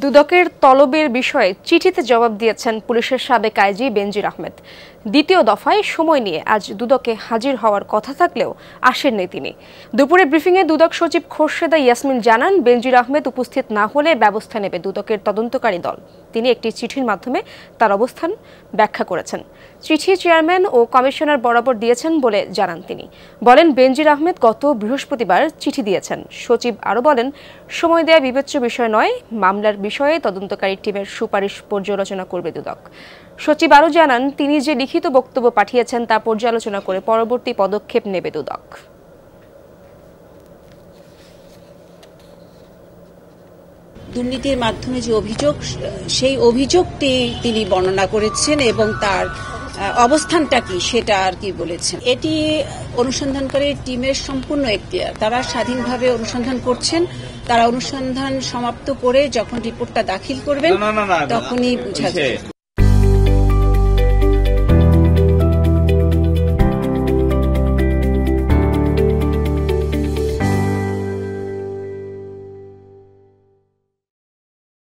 দুদকের তলবের বিষয়ে চিঠিতে জবাব দিয়েছেন পুলিশের সাবেক আইজি বেনজির আহমেদ। দ্বিতীয় দফায় সময় নিয়ে আজ দুদকে হাজির হওয়ার কথা থাকলেও আসেননি তিনি। দুপুরে ব্রিফিংয়ে দুদক সচিব খোরশেদা ইয়াসমিন জানান, বেনজির আহমেদ উপস্থিত না হলে ব্যবস্থা নেবে দুদকের তদন্তকারী দল। তিনি একটি চিঠির মাধ্যমে তার অবস্থান ব্যাখ্যা করেছেন। চিঠি চেয়ারম্যান ও কমিশনার বরাবর দিয়েছেন বলে জানান তিনি। বলেন, বেনজির আহমেদ গত বৃহস্পতিবার চিঠি দিয়েছেন। সচিব আরও বলেন, সময় দেয়া বিবেচ্য বিষয় নয়, মামলার বিষয়ে তদন্তকারী টিমের সুপারিশ পর্যালোচনা করবে দুদক। সচিব আরও জানান, তিনি যে লিখিত বক্তব্য পাঠিয়েছেন তা পর্যালোচনা করে পরবর্তী পদক্ষেপ নেবে দুদক। দুর্নীতির মাধ্যমে যে অভিযোগ, সেই অভিযোগটি তিনি বর্ণনা করেছেন এবং তার অবস্থানটা কি সেটা আর কি বলেছেন। এটি অনুসন্ধানকারী টিমের সম্পূর্ণ এখতিয়ার। তারা স্বাধীনভাবে অনুসন্ধান করছেন। তারা অনুসন্ধান সমাপ্ত করে যখন রিপোর্টটা দাখিল করবেন তখনই বোঝা যাবে।